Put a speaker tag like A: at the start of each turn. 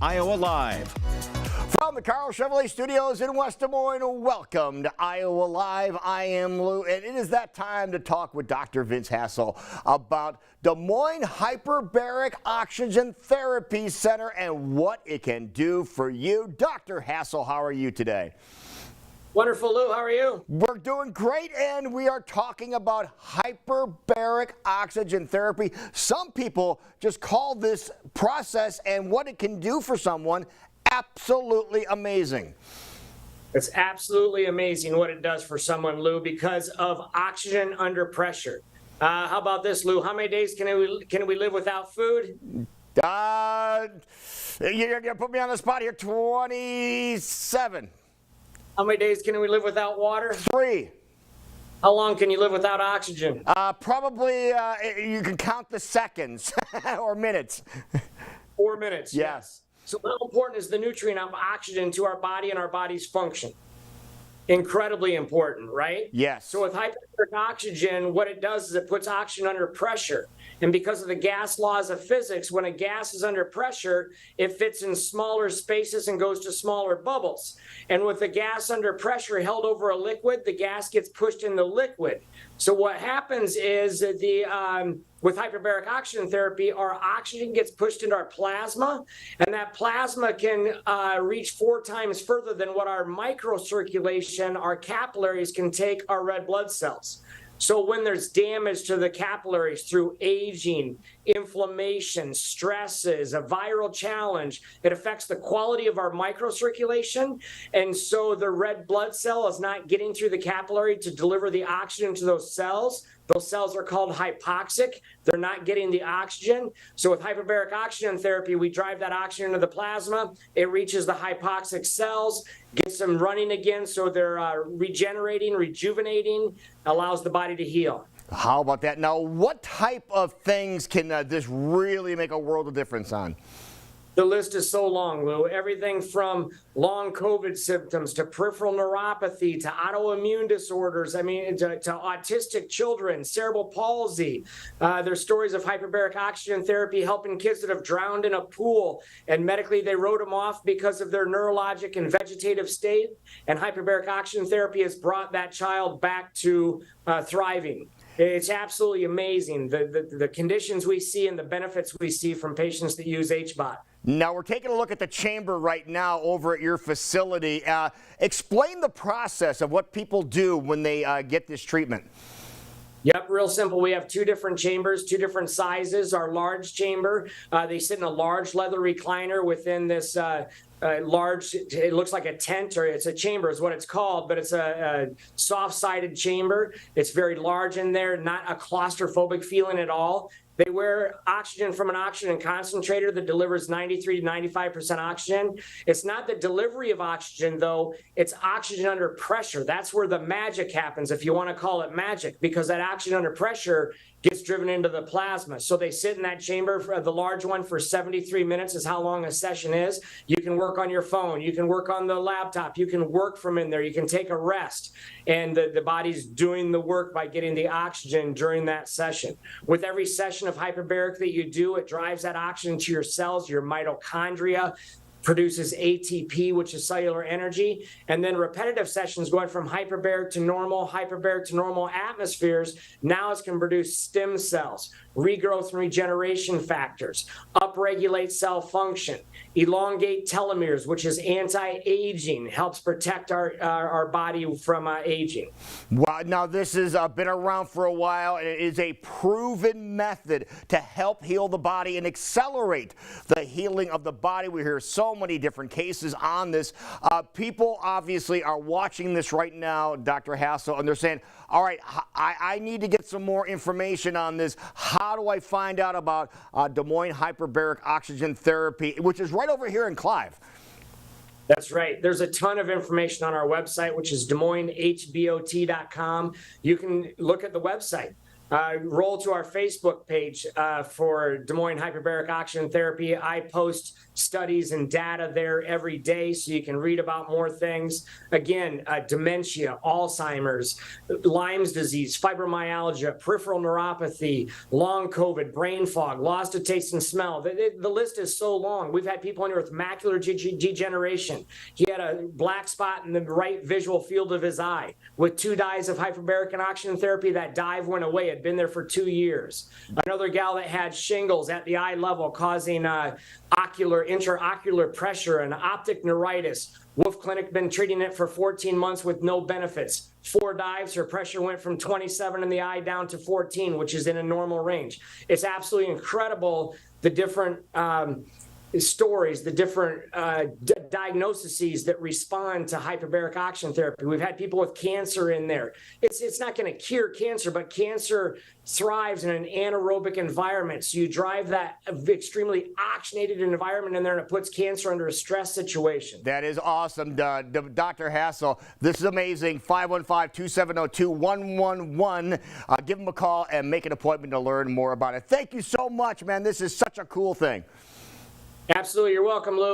A: Iowa Live.
B: From the Carl Chevrolet Studios in West Des Moines, welcome to Iowa Live. I am Lou, and it is that time to talk with Dr. Vince Hassel about Des Moines Hyperbaric Oxygen Therapy Center and what it can do for you. Dr. Hassel, how are you today?
C: Wonderful, Lou. How are you?
B: We're doing great, and we are talking about hyperbaric oxygen therapy. Some people just call this process and what it can do for someone absolutely amazing.
C: It's absolutely amazing what it does for someone, Lou, because of oxygen under pressure. How about this, Lou? How many days can we live without food?
B: You're going to put me on the spot here. 27.
C: How many days can we live without water?
B: 3.
C: How long can you live without oxygen?
B: Probably you can count the seconds or minutes.
C: 4 minutes.
B: Yes.
C: So how important is the nutrient of oxygen to our body and our body's function? Incredibly important, right?
B: Yes.
C: So with hyperbaric oxygen, what it does is it puts oxygen under pressure. And because of the gas laws of physics, when a gas is under pressure, it fits in smaller spaces and goes to smaller bubbles. And with the gas under pressure held over a liquid, the gas gets pushed in the liquid. So what happens is with hyperbaric oxygen therapy, our oxygen gets pushed into our plasma, and that plasma can reach 4 times further than what our microcirculation, our capillaries, can take our red blood cells. So when there's damage to the capillaries through aging, inflammation, stresses, a viral challenge, it affects the quality of our microcirculation. And so the red blood cell is not getting through the capillary to deliver the oxygen to those cells. Those cells are called hypoxic. They're not getting the oxygen. So with hyperbaric oxygen therapy, we drive that oxygen into the plasma. It reaches the hypoxic cells, gets them running again, so they're regenerating, rejuvenating, allows the body to heal.
B: How about that? Now, what type of things can this really make a world of difference on?
C: The list is so long, Lou. Everything from long COVID symptoms to peripheral neuropathy to autoimmune disorders, to autistic children, cerebral palsy. There's stories of hyperbaric oxygen therapy helping kids that have drowned in a pool, and medically they wrote them off because of their neurologic and vegetative state, and hyperbaric oxygen therapy has brought that child back to thriving. It's absolutely amazing, the conditions we see and the benefits we see from patients that use HBOT.
B: Now, we're taking a look at the chamber right now over at your facility. Explain the process of what people do when they get this treatment.
C: Yep, real simple. We have 2 different chambers, 2 different sizes. Our large chamber, they sit in a large leather recliner within this large, it looks like a tent, or it's a chamber is what it's called, but it's a soft-sided chamber. It's very large in there, not a claustrophobic feeling at all. They wear oxygen from an oxygen concentrator that delivers 93 to 95% oxygen. It's not the delivery of oxygen, though. It's oxygen under pressure. That's where the magic happens, if you want to call it magic, because that oxygen under pressure gets driven into the plasma. So they sit in that chamber, for the large one, for 73 minutes is how long a session is. You can work on your phone. You can work on the laptop. You can work from in there. You can take a rest. And the body's doing the work by getting the oxygen during that session. With every session of hyperbaric that you do, it drives that oxygen to your cells, your mitochondria, produces ATP, which is cellular energy, and then repetitive sessions going from hyperbaric to normal atmospheres. Now it can produce stem cells, regrowth and regeneration factors, upregulate cell function, elongate telomeres, which is anti-aging, helps protect our body from aging.
B: Wow, now this has been around for a while. It is a proven method to help heal the body and accelerate the healing of the body. We hear so many different cases on this. People obviously are watching this right now, Dr. Hassel, and they're saying, all right, I need to get some more information on this. How do I find out about Des Moines Hyperbaric Oxygen Therapy, which is right over here in Clive?
C: That's right. There's a ton of information on our website, which is DesMoinesHBOT.com. You can look at the website. roll to our Facebook page for Des Moines Hyperbaric Oxygen Therapy. I post studies and data there every day so you can read about more things. Again, dementia, Alzheimer's, Lyme's disease, fibromyalgia, peripheral neuropathy, long COVID, brain fog, loss of taste and smell. The list is so long. We've had people in here with macular degeneration. He had a black spot in the right visual field of his eye. With 2 dyes of hyperbaric and oxygen therapy, that dive went away. Had been there for 2 years. Another gal that had shingles at the eye level causing intraocular pressure and optic neuritis. Wolf Clinic been treating it for 14 months with no benefits. 4 dives, her pressure went from 27 in the eye down to 14, which is in a normal range. It's absolutely incredible the different stories, the different diagnoses that respond to hyperbaric oxygen therapy. We've had people with cancer in there. It's not going to cure cancer, but cancer thrives in an anaerobic environment. So you drive that extremely oxygenated environment in there, and it puts cancer under a stress situation.
B: That is awesome, Dr. Hassel. This is amazing. 515-270-2111. Give them a call and make an appointment to learn more about it. Thank you so much, man. This is such a cool thing.
C: Absolutely. You're welcome, Lou.